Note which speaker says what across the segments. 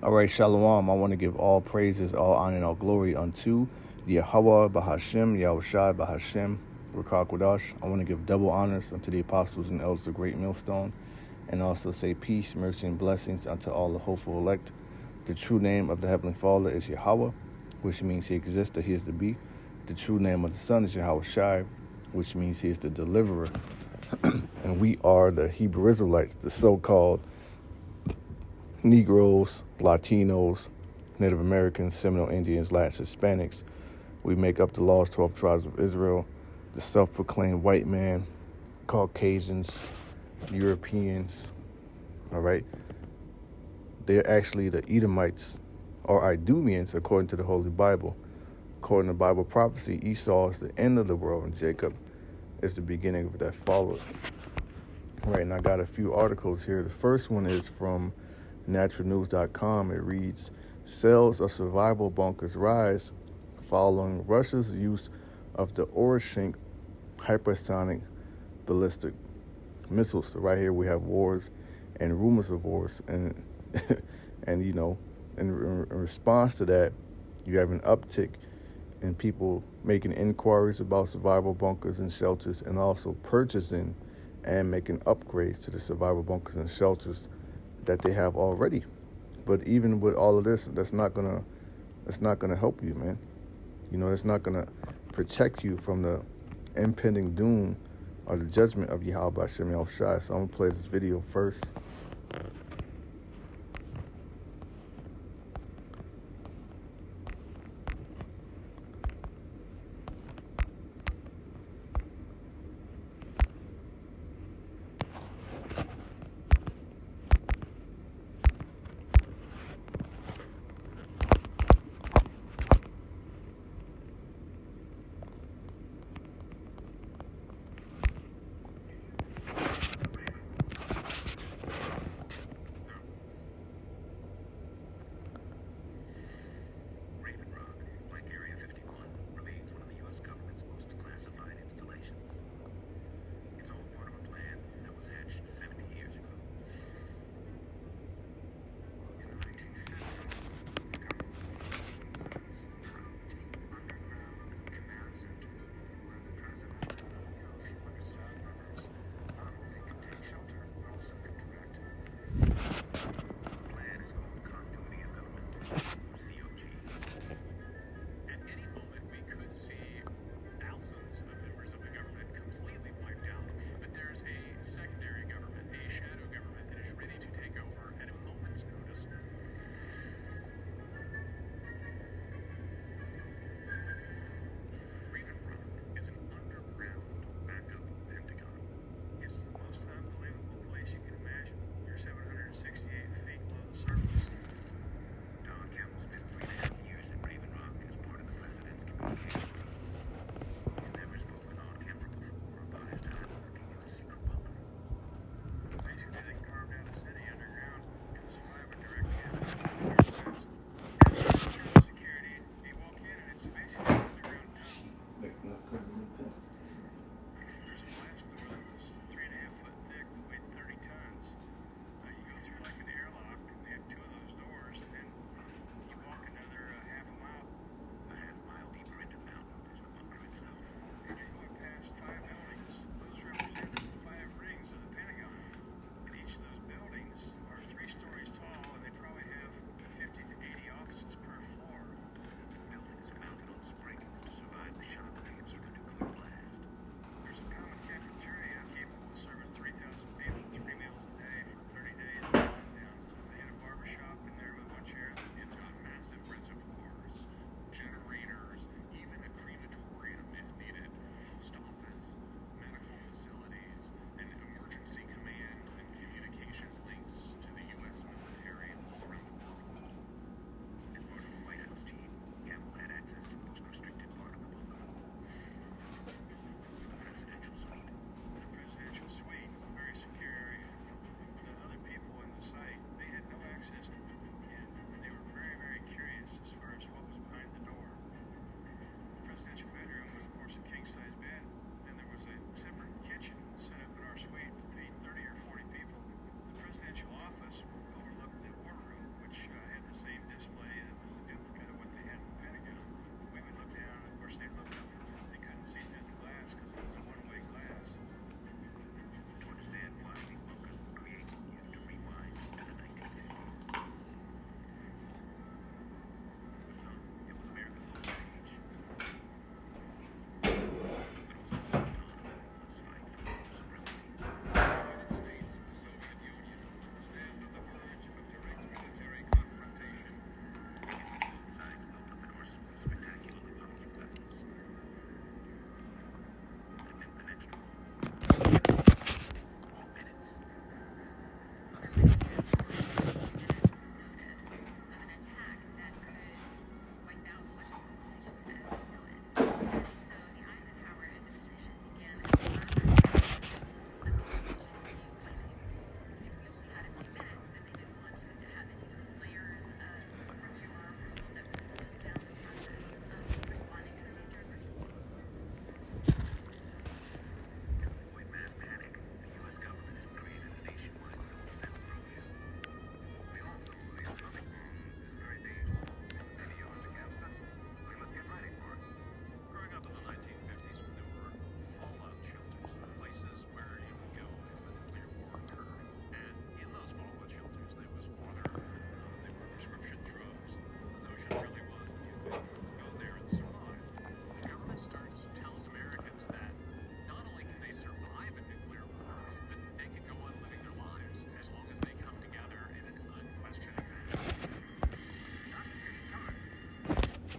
Speaker 1: All right, Shalom. I want to give all praises, all honor, and all glory unto Yahweh Bahashem, Yahushai Bahashem, Rakak Wadash. I want to give double honors unto the apostles and elders of Great Millstone, and also say peace, mercy, and blessings unto all the hopeful elect. The true name of the Heavenly Father is Yahweh, which means He exists, that He is to be. The true name of the Son is Yahushai, which means He is the deliverer. And we are the Hebrew Israelites, the so-called Negroes, Latinos, Native Americans, Seminole Indians, Latin Hispanics. We make up the lost 12 tribes of Israel, the self-proclaimed white man, Caucasians, Europeans, all right? They're actually the Edomites or Idumeans, according to the Holy Bible. According to Bible prophecy, Esau is the end of the world, and Jacob is the beginning of that followed. All right, and I got a few articles here. The first one is from naturalnews.com. It reads, sales of survival bunkers rise following Russia's use of the Oroshenk hypersonic ballistic missiles. So right here we have wars and rumors of wars, and and you know, in response to that, you have an uptick in people making inquiries about survival bunkers and shelters, and also purchasing and making upgrades to the survival bunkers and shelters that they have already. But even with all of this, that's not gonna help you, man. You know, it's not gonna protect you from the impending doom or the judgment of Yahweh Hashem Yahushai. So I'm gonna play this video first.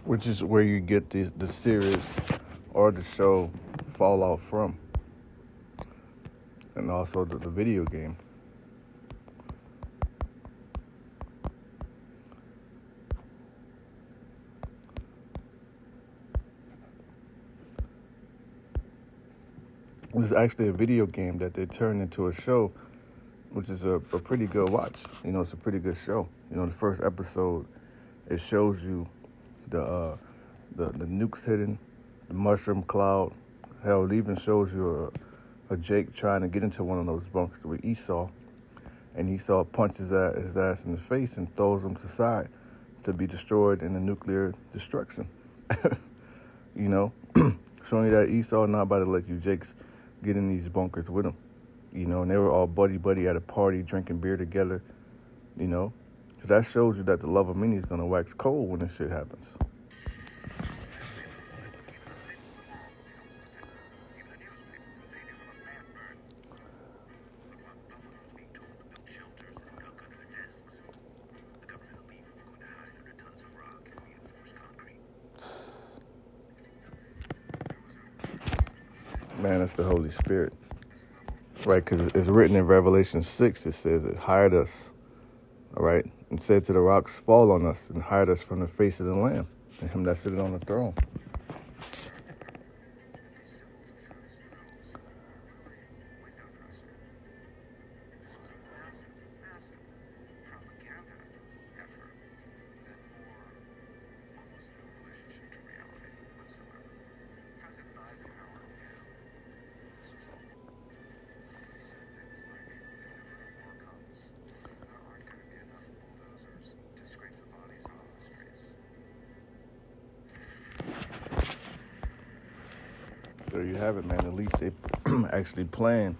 Speaker 1: Which is where you get the series or the show Fallout from, and also the video game. It was actually a video game that they turned into a show, which is a pretty good watch. You know, it's a pretty good show. You know, the first episode, it shows you the nukes hitting, the mushroom cloud. Hell, it even shows you a Jake trying to get into one of those bunkers with Esau, and Esau punches his ass in the face and throws him to the side to be destroyed in the nuclear destruction. You know, showing you that Esau not about to let you Jakes get in these bunkers with him. You know, and they were all buddy at a party drinking beer together. You know, so that shows you that the love of many is gonna wax cold when this shit happens. Man, that's the Holy Spirit. Right, because it's written in Revelation 6, it says it hired us, all right, and said to the rocks, fall on us, and hide us from the face of the Lamb, and him that's sitting on the throne. There you have it, man. At least they actually plan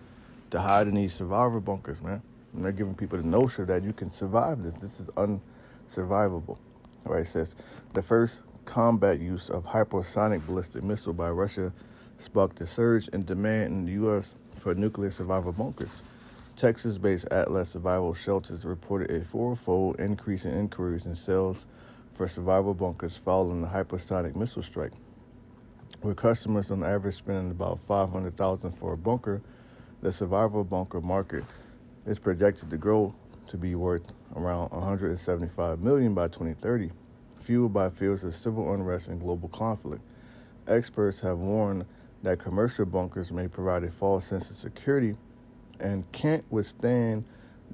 Speaker 1: to hide in these survivor bunkers, man. And they're giving people the notion that you can survive this. This is unsurvivable. All right, it says, the first combat use of hypersonic ballistic missile by Russia sparked a surge in demand in the U.S. for nuclear survival bunkers. Texas-based Atlas Survival Shelters reported a four-fold increase in inquiries and sales for survival bunkers following the hypersonic missile strike. With customers on average spending about $500,000 for a bunker, the survival bunker market is projected to grow to be worth around $175 million by 2030, fueled by fears of civil unrest and global conflict. Experts have warned that commercial bunkers may provide a false sense of security and can't withstand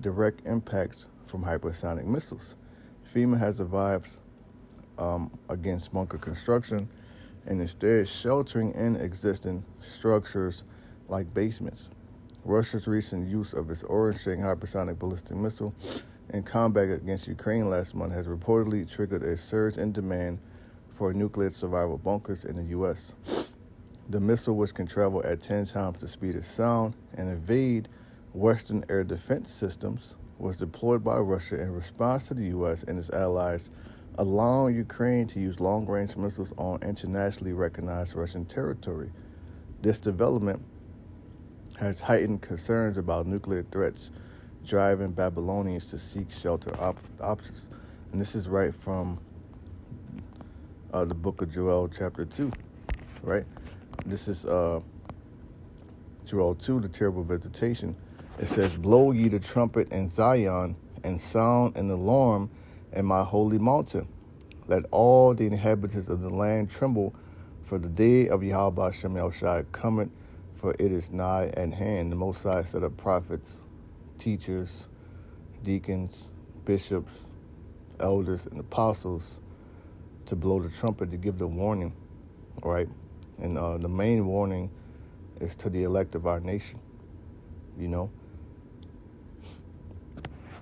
Speaker 1: direct impacts from hypersonic missiles. FEMA has advised against bunker construction and instead sheltering in existing structures like basements. Russia's recent use of its Orange-String hypersonic ballistic missile in combat against Ukraine last month has reportedly triggered a surge in demand for nuclear survival bunkers in the U.S. The missile, which can travel at 10 times the speed of sound and evade Western air defense systems, was deployed by Russia in response to the U.S. and its allies allowing Ukraine to use long-range missiles on internationally recognized Russian territory. This development has heightened concerns about nuclear threats, driving Babylonians to seek shelter options. And this is right from the book of Joel, chapter 2, right? This is Joel 2, the terrible visitation. It says, blow ye the trumpet in Zion, and sound an alarm in my holy mountain. Let all the inhabitants of the land tremble, for the day of Yahweh Shem Shai cometh, for it is nigh at hand. The Most High set up prophets, teachers, deacons, bishops, elders, and apostles to blow the trumpet to give the warning, all right? And the main warning is to the elect of our nation, you know.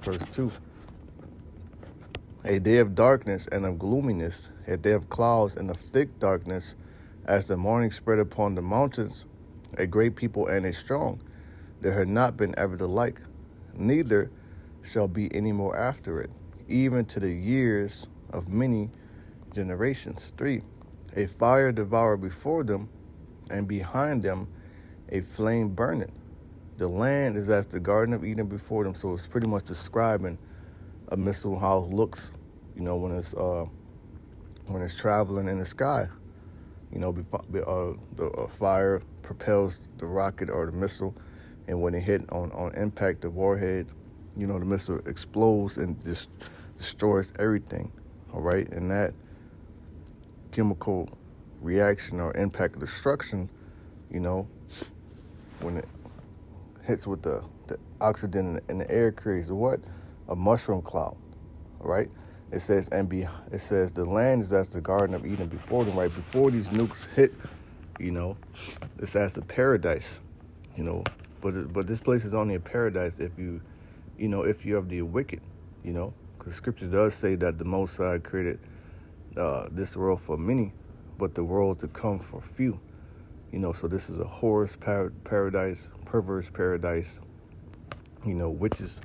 Speaker 1: Verse 2. A day of darkness and of gloominess, a day of clouds and of thick darkness, as the morning spread upon the mountains, a great people and a strong. There had not been ever the like, neither shall be any more after it, even to the years of many generations. 3. A fire devoured before them, and behind them a flame burning. The land is as the Garden of Eden before them. So it's pretty much describing a missile, how it looks, you know, when it's traveling in the sky. You know, the fire propels the rocket or the missile, and when it hit on impact, the warhead, you know, the missile explodes and just destroys everything. All right, and that chemical reaction or impact of destruction, you know, when it hits with the oxygen in the air, creates what? A mushroom cloud. All right. It says the land is as the Garden of Eden before them. Right before these nukes hit, you know, it's as a paradise, you know. But this place is only a paradise if you have the wicked, you know, because Scripture does say that the Most High created this world for many, but the world to come for few. You know, so this is a whore's paradise, perverse paradise, you know, witches,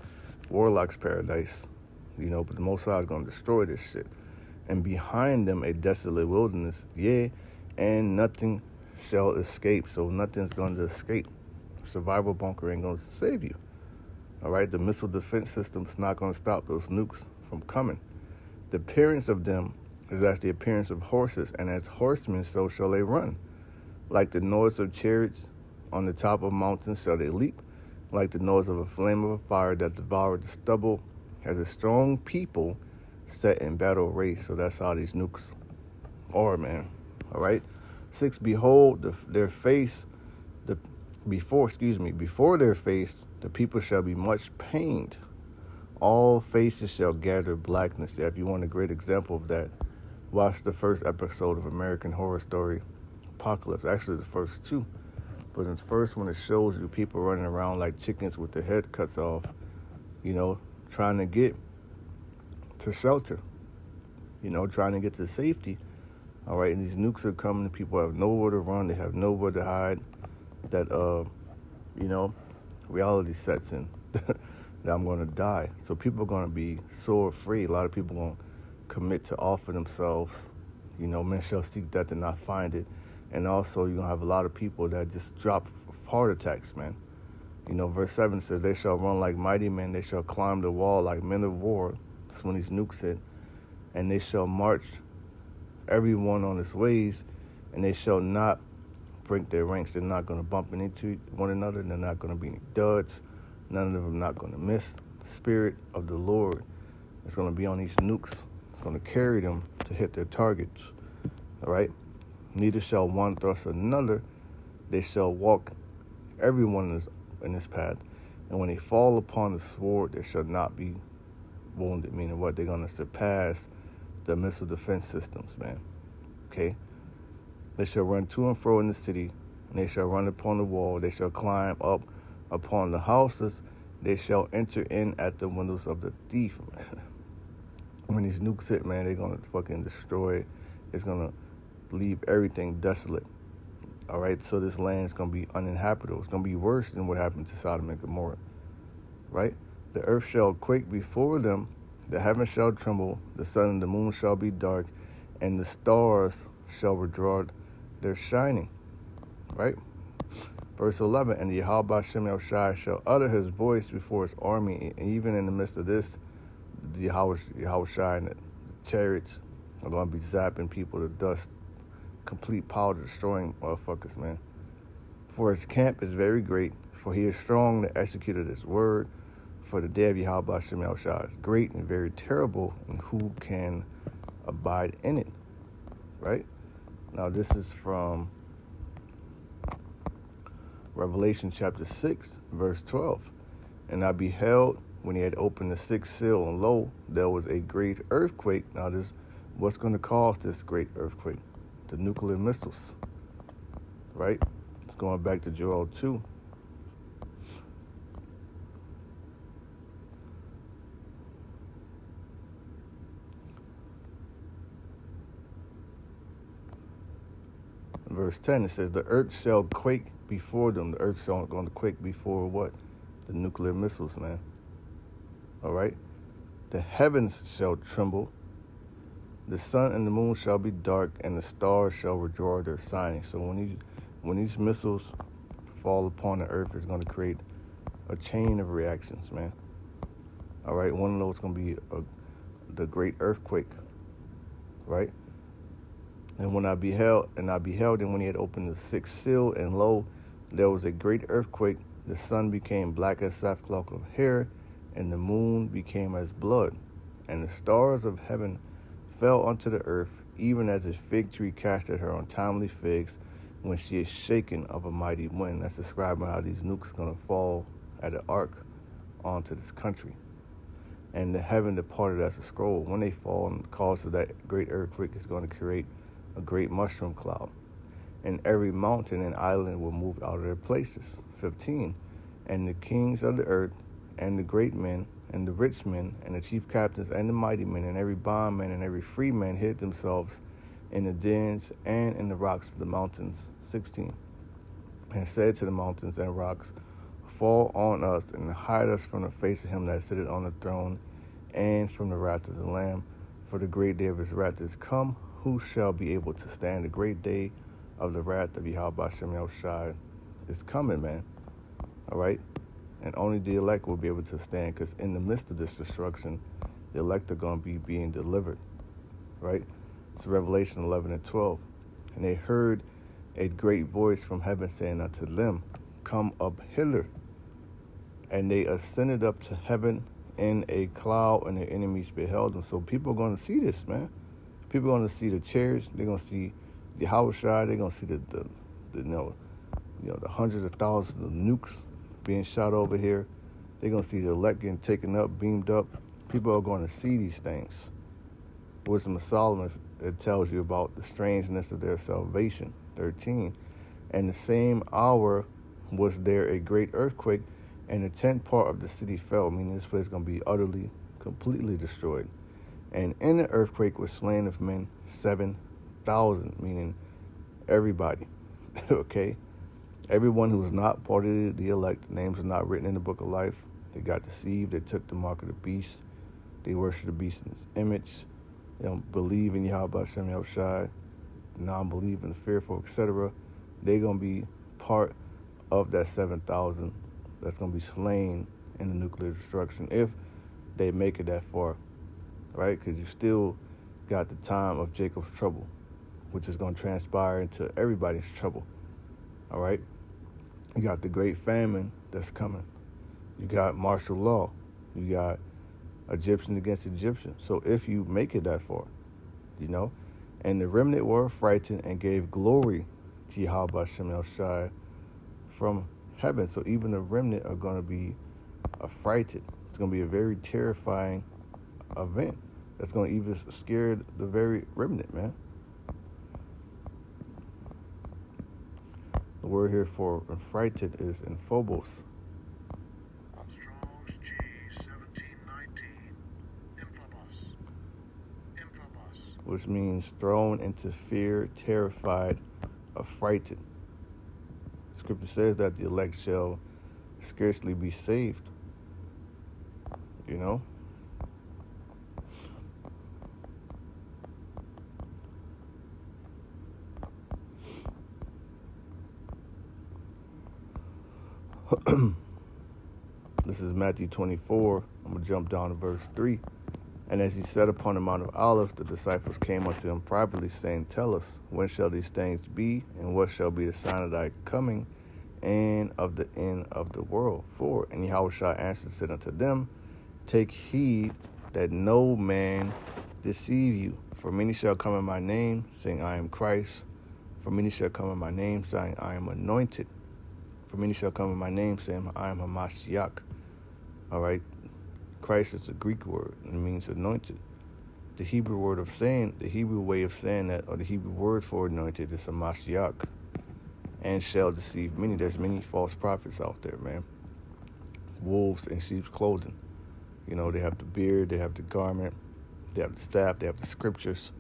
Speaker 1: warlocks paradise, you know, but the Most High is going to destroy this shit. And behind them a desolate wilderness, yea, and nothing shall escape. So nothing's going to escape. Survival bunker ain't going to save you. All right, the missile defense system's not going to stop those nukes from coming. The appearance of them is as the appearance of horses, and as horsemen so shall they run. Like the noise of chariots on the top of mountains shall they leap, like the noise of a flame of a fire that devoured the stubble, as a strong people set in battle race. So that's how these nukes are, man. All right. 6, behold, before their face, the people shall be much pained. All faces shall gather blackness. Yeah, if you want a great example of that, watch the first episode of American Horror Story, Apocalypse. Actually, the first 2. But in the first one, it shows you people running around like chickens with their head cuts off, you know, trying to get to shelter, you know, trying to get to safety. All right, and these nukes are coming. People have nowhere to run. They have nowhere to hide. That, you know, reality sets in that I'm going to die. So people are going to be so afraid. A lot of people are going to commit to offer themselves. You know, men shall seek death and not find it. And also, you're going to have a lot of people that just drop heart attacks, man. You know, verse 7 says, they shall run like mighty men. They shall climb the wall like men of war. That's when these nukes hit. And they shall march everyone on his ways, and they shall not break their ranks. They're not going to bump into one another. They're not going to be any duds. None of them not going to miss. The Spirit of the Lord is going to be on these nukes. It's going to carry them to hit their targets. All right? Neither shall one thrust another. They shall walk everyone in this path. And when they fall upon the sword, they shall not be wounded. Meaning what? They're going to surpass the missile defense systems, man. Okay? They shall run to and fro in the city, and they shall run upon the wall. They shall climb up upon the houses. They shall enter in at the windows of the thief. When these nukes hit, man, they're going to fucking destroy it. It's going to leave everything desolate. All right? So this land is going to be uninhabitable. It's going to be worse than what happened to Sodom and Gomorrah. Right? The earth shall quake before them. The heavens shall tremble. The sun and the moon shall be dark. And the stars shall withdraw their shining. Right? Verse 11, and Yahweh Shem Shai shall utter his voice before his army, and even in the midst of this, Yahweh Shai and the chariots are going to be zapping people to dust, complete powder, destroying motherfuckers, man. For his camp is very great, For he is strong that executed his word. For the day of Yahweh Shem Yahushua is great and very terrible, and who can abide in it? Right? Now this is from Revelation chapter 6, verse 12. And I beheld when he had opened the sixth seal, and lo, there was a great earthquake. Now what's going to cause this great earthquake? The nuclear missiles. Right? It's going back to Joel 2. Verse 10, it says, the earth shall quake before them. The earth shall going to quake before what? The nuclear missiles, man. All right? The heavens shall tremble. The sun and the moon shall be dark, and the stars shall withdraw their signs. So when these missiles fall upon the earth, it's going to create a chain of reactions, man. All right? One of those is going to be the great earthquake, right? And when I beheld him when he had opened the sixth seal, and lo, there was a great earthquake. The sun became black as sackcloth of hair, and the moon became as blood. And the stars of heaven fell unto the earth, even as a fig tree casteth her untimely figs when she is shaken of a mighty wind. That's describing how these nukes are going to fall at an arc onto this country. And the heaven departed as a scroll. When they fall, and the cause of that great earthquake is going to create a great mushroom cloud, and every mountain and island will move out of their places. 15, and the kings of the earth, and the great men, and the rich men, and the chief captains, and the mighty men, and every bondman, and every free man hid themselves in the dens and in the rocks of the mountains. 16, and said to the mountains and rocks, fall on us, and hide us from the face of him that sitteth on the throne, and from the wrath of the Lamb. For the great day of his wrath is come. Who shall be able to stand? The great day of the wrath of Yahweh Shem Yahushua is coming, man. All right? And only the elect will be able to stand, because in the midst of this destruction, the elect are going to be being delivered. Right? It's Revelation 11 and 12. And they heard a great voice from heaven saying unto them, come up hither. And they ascended up to heaven in a cloud, and their enemies beheld them. So people are going to see this, man. People are going to see the chairs. They're going to see the Hawashai. They're going to see the hundreds of thousands of nukes being shot over here. They're going to see the elect getting taken up, beamed up. People are going to see these things. Wisdom of Solomon, it tells you about the strangeness of their salvation. 13. And the same hour was there a great earthquake, and the 10th part of the city fell, meaning this place is going to be utterly, completely destroyed. And in the earthquake was slain of men 7,000, meaning everybody, okay? Everyone who was not part of the elect, names are not written in the book of life. They got deceived. They took the mark of the beast. They worship the beast in his image. They don't believe in Yahweh Shem Yahushua, non-believe in the fearful, etc. They're going to be part of that 7,000 that's going to be slain in the nuclear destruction if they make it that far. Right? Because you still got the time of Jacob's trouble, which is going to transpire into everybody's trouble. All right? You got the great famine that's coming. You got martial law. You got Egyptian against Egyptian. So if you make it that far, and the remnant were frightened and gave glory to Yahweh Shem Yahushua from heaven. So even the remnant are going to be affrighted. It's going to be a very terrifying event that's going to even scare the very remnant, man. The word here for affrighted is phobos.
Speaker 2: Strong's G1719. Infobus.
Speaker 1: Which means thrown into fear, terrified, affrighted. Scripture says that the elect shall scarcely be saved. This is Matthew 24. I'm going to jump down to verse 3. And as he sat upon the Mount of Olives, the disciples came unto him privately, saying, tell us, when shall these things be, and what shall be the sign of thy coming and of the end of the world. 4. And Yahushua answered and said unto them, take heed that no man deceive you. For many shall come in my name, saying, I am Christ. For many shall come in my name, saying, I am anointed. For many shall come in my name, saying, I am Hamashiach. All right. Christ is a Greek word. It means anointed. The Hebrew way of saying that, or the Hebrew word for anointed, is Hamashiach. And shall deceive many. There's many false prophets out there, man. Wolves in sheep's clothing. You know, they have the beard, they have the garment, they have the staff, they have the scriptures.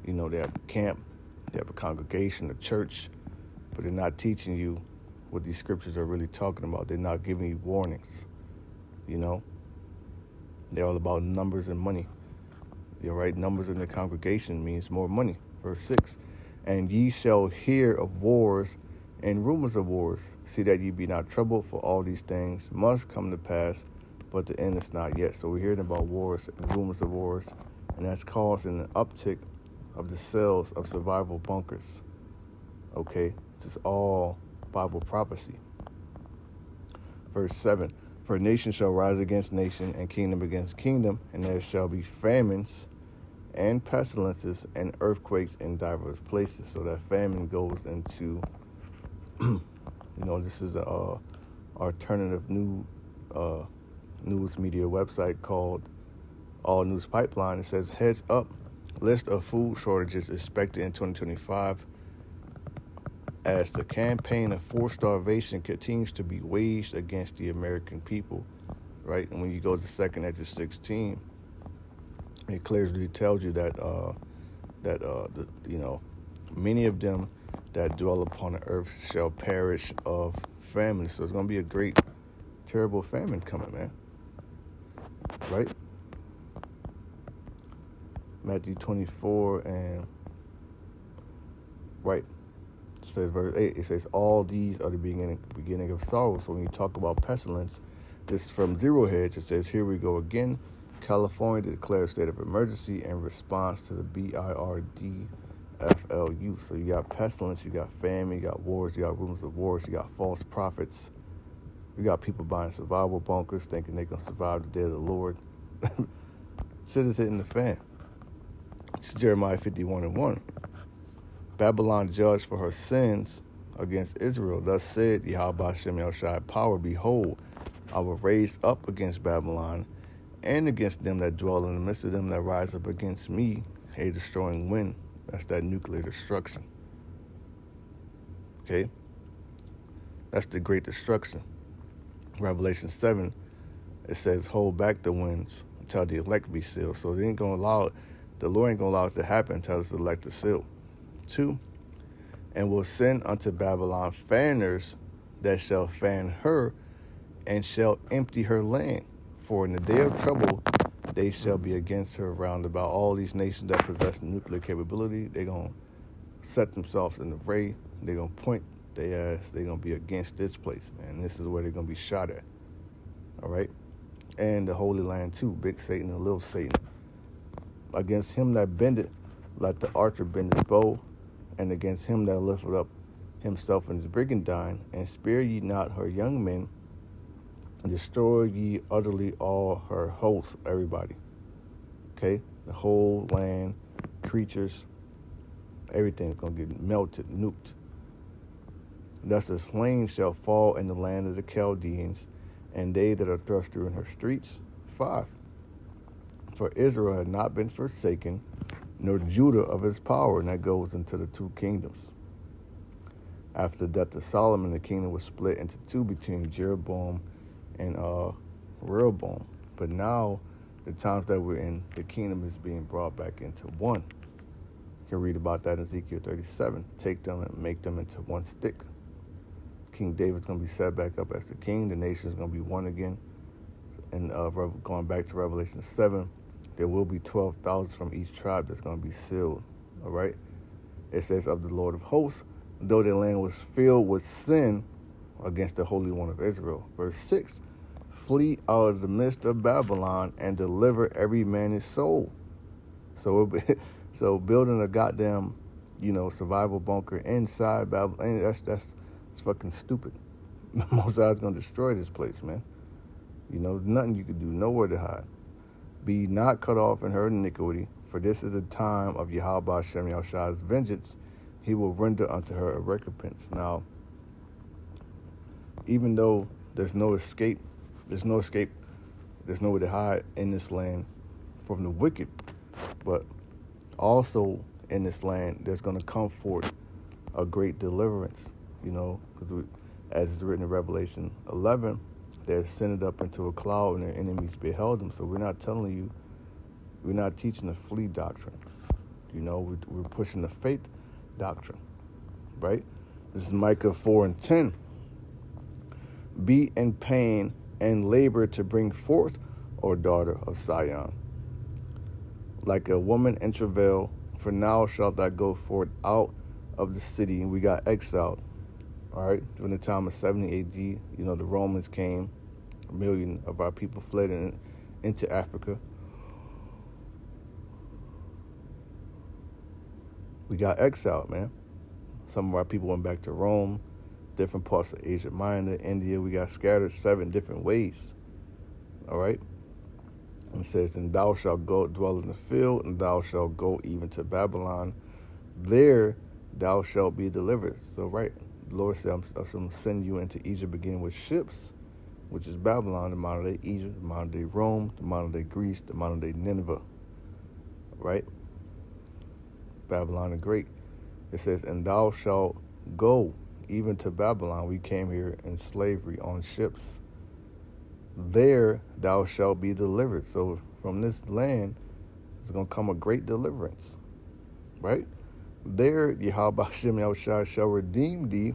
Speaker 1: You know, they have the camp, they have a congregation, a church, but they're not teaching you what these scriptures are really talking about. They're not giving you warnings. You know, they're all about numbers and money. You're right, numbers in the congregation means more money. Verse 6, and ye shall hear of wars and rumors of wars. See that ye be not troubled, for all these things must come to pass, but the end is not yet. So we're hearing about wars and rumors of wars, and that's causing an uptick of the sales of survival bunkers. Okay, this is all Bible prophecy. Verse 7, for nation shall rise against nation, and kingdom against kingdom, and there shall be famines and pestilences and earthquakes in diverse places. So that famine goes into, this is a alternative news media website called All News Pipeline. It says, heads up, list of food shortages expected in 2025 as the campaign of forced starvation continues to be waged against the American people, right? And when you go to 2nd Ezra 16, it clearly tells you that many of them that dwell upon the earth shall perish of famine. So it's going to be a great, terrible famine coming, man. Right? Matthew 24 and right. It says verse 8. It says all these are the beginning of sorrow. So when you talk about pestilence, this is from Zero Hedge. It says, here we go again. California to declare a state of emergency in response to the BIRDFLU. So you got pestilence, you got famine, you got wars, you got rumors of wars, you got false prophets. You got people buying survival bunkers thinking they're going to survive the day of the Lord. Shit is hitting the fan. It's Jeremiah 51:1. Babylon judged for her sins against Israel. Thus said Yahweh Shem Yahushai power, behold, I will raise up against Babylon and against them that dwell in the midst of them that rise up against me a destroying wind. That's that nuclear destruction. Okay? That's the great destruction. Revelation 7, it says, hold back the winds until the elect be sealed. So they ain't gonna allow it. The Lord ain't gonna allow it to happen until it's the elect is sealed. 2, and will send unto Babylon fanners that shall fan her and shall empty her land. For in the day of trouble, they shall be against her round about. All these nations that possess nuclear capability, they're going to set themselves in the fray. They're going to point their ass. They're going to be against this place, man. This is where they're going to be shot at. All right? And the Holy Land, too. Big Satan and little Satan. Against him that bendeth, let the archer bend his bow. And against him that lifted up himself in his brigandine. And spare ye not her young men. And destroy ye utterly all her hosts, everybody. Okay? The whole land, creatures, everything's going to get melted, nuked. Thus the slain shall fall in the land of the Chaldeans, and they that are thrust through in her streets. 5. For Israel had not been forsaken, nor Judah of his power, and that goes into the 2 kingdoms. After the death of Solomon, the kingdom was split into 2 between Jeroboam and Rehoboam. But now, the times that we're in, the kingdom is being brought back into 1. You can read about that in Ezekiel 37. Take them and make them into 1 stick. King David's going to be set back up as the king. The nation is going to be 1 again. And going back to Revelation 7, there will be 12,000 from each tribe that's going to be sealed. All right? It says, of the Lord of hosts, though the land was filled with sin against the Holy One of Israel. Verse 6, flee out of the midst of Babylon and deliver every man his soul. So building a goddamn, survival bunker inside Babylon, that's It's fucking stupid. Most High's gonna destroy this place, man. You know, nothing you can do, nowhere to hide. Be not cut off in her iniquity, for this is the time of Yahweh Hashem Yahshua's vengeance. He will render unto her a recompense. Now, even though there's no escape, there's nowhere to hide in this land from the wicked, but also in this land, there's going to come forth a great deliverance, you know, because as it's written in Revelation 11, they ascended up into a cloud and their enemies beheld them. So we're not telling you, we're not teaching the flee doctrine. You know, we're pushing the faith doctrine, right? This is Micah 4:10. Be in pain and labor to bring forth, O daughter of Sion. Like a woman in travail, for now shalt thou go forth out of the city. And we got exiled, all right? During the time of 70 AD, you know, the Romans came. 1 million of our people fled into Africa. We got exiled, man. Some of our people went back to Rome, different parts of Asia Minor, India. We got scattered 7 different ways, all right? It says, and thou shalt go dwell in the field, and thou shalt go even to Babylon. There thou shalt be delivered. So, right, the Lord said, I'm going to send you into Egypt, beginning with ships, which is Babylon, the modern-day Egypt, the modern-day Rome, the modern-day Greece, the modern-day Nineveh, right? Babylon the Great. It says, and thou shalt go even to Babylon. We came here in slavery on ships. There thou shalt be delivered. So from this land is going to come a great deliverance, right? There Yahweh Hashem Yahushua shall redeem thee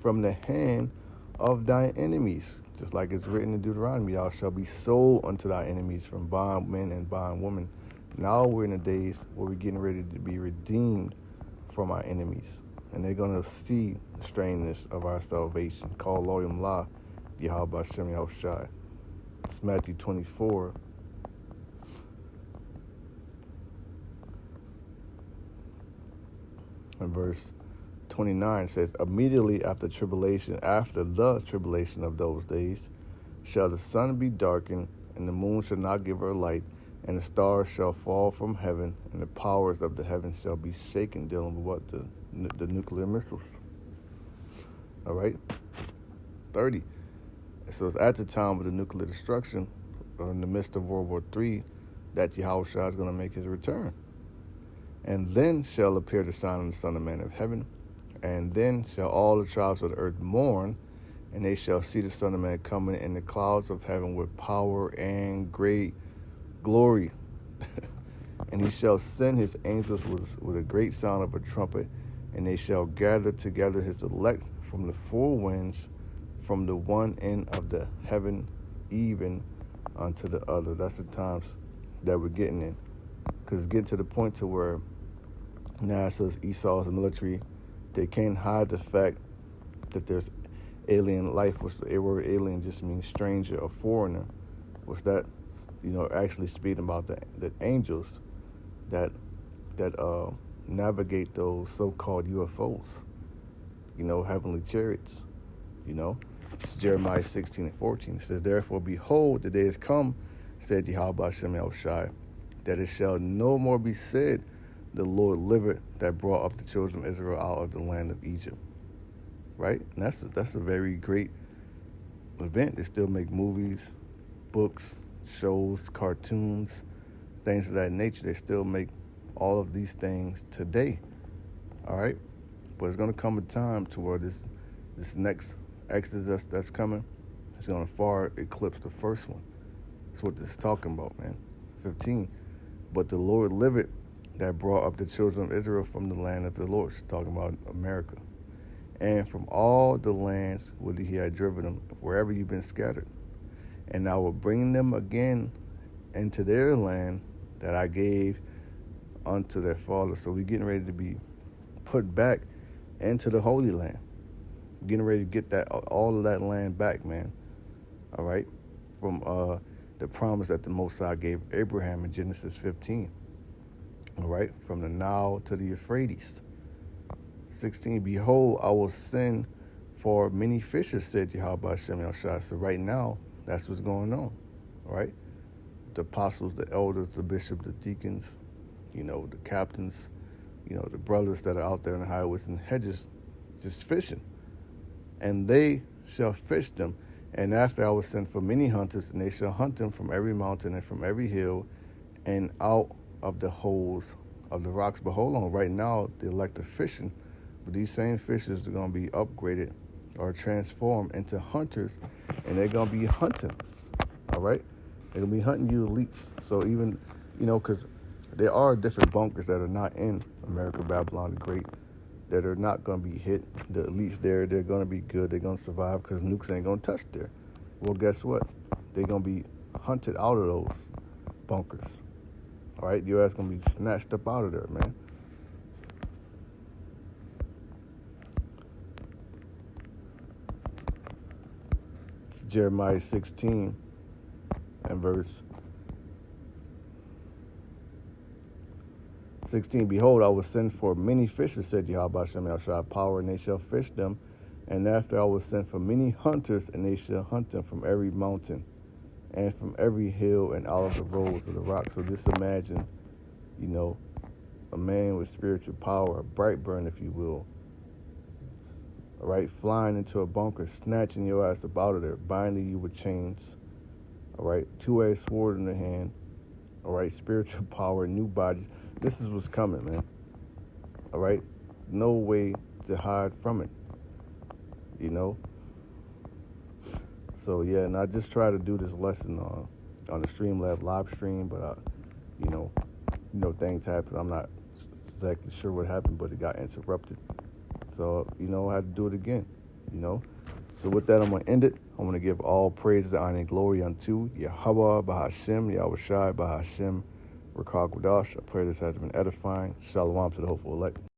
Speaker 1: from the hand of thine enemies. Just like it's written in Deuteronomy, thou shalt be sold unto thy enemies from bondmen and bondwomen. Now we're in the days where we're getting ready to be redeemed from our enemies. And they're going to see the strangeness of our salvation. Call Loyam La, Yahweh Hashem Yahushua. It's Matthew 24. And verse 29 says, immediately after the tribulation of those days, shall the sun be darkened, and the moon shall not give her light, and the stars shall fall from heaven, and the powers of the heavens shall be shaken, dealing with what? The nuclear missiles. All right? 30. So it's at the time of the nuclear destruction, or in the midst of World War III, that Yahushua is going to make his return. And then shall appear the sign of the Son of Man of heaven, and then shall all the tribes of the earth mourn, and they shall see the Son of Man coming in the clouds of heaven with power and great glory. And he shall send his angels with a great sound of a trumpet, and they shall gather together his elect from the four winds, from the one end of the heaven even unto the other. That's the times that we're getting in. Because it's getting to the point to where NASA's, Esau's military, they can't hide the fact that there's alien life, which the word alien just means stranger or foreigner, which that, you know, actually speaking about the angels that navigate those so-called UFOs, you know, heavenly chariots, you know. It's Jeremiah 16:14. It says, therefore, behold, the day is come, said Yahweh Hashem Yahushua, that it shall no more be said, the Lord liveth, that brought up the children of Israel out of the land of Egypt. Right? And that's a very great event. They still make movies, books, shows, cartoons, things of that nature. They still make all of these things today. All right? But it's going to come a time to where this next Exodus that's coming is going to far eclipse the first one. That's what this is talking about, man. 15. But the Lord liveth, that brought up the children of Israel from the land of the Lord. It's talking about America. And from all the lands whither he had driven them, wherever you've been scattered. And I will bring them again into their land that I gave unto their fathers. So we're getting ready to be put back into the Holy Land. We're getting ready to get that all of that land back, man. All right? From the promise that the Most High gave Abraham in Genesis 15. All right? From the Nile to the Euphrates. 16, behold, I will send for many fishes, said Yahweh Hashem Yahushua. So right now, that's what's going on, all right? The apostles, the elders, the bishops, the deacons, the captains, the brothers that are out there in the highways and hedges just fishing. And they shall fish them. And after I will send for many hunters, and they shall hunt them from every mountain and from every hill and out of the holes of the rocks. But hold on, right now, the elect are fishing, but these same fishers are going to be upgraded or transformed into hunters, and they're going to be hunting, all right? They're going to be hunting you elites. So even, because there are different bunkers that are not in America, Babylon the Great, that are not going to be hit. The elites there, they're going to be good. They're going to survive because nukes ain't going to touch there. Well, guess what? They're going to be hunted out of those bunkers. All right? Your ass going to be snatched up out of there, man. It's Jeremiah 16 and verse 16, behold, I will send for many fishers, said Yahweh Hashem Yahushua, power, and they shall fish them. And after I will send for many hunters, and they shall hunt them from every mountain and from every hill and out of the roads of the rock. So just imagine, a man with spiritual power, a bright burn, if you will, all right, flying into a bunker, snatching your ass up out of there, binding you with chains, all right, two-edged sword in the hand, all right, spiritual power, new bodies. This is what's coming, man. All right? No way to hide from it, So, yeah, and I just try to do this lesson on the Streamlab live stream, but, things happen. I'm not exactly sure what happened, but it got interrupted. So, I had to do it again, So with that, I'm going to end it. I want to give all praise, honor, and glory unto Yahweh, Bahashem, Yahushai, Bahashem, Rakak Wadash. I pray this has been edifying. Shalom to the hopeful elect.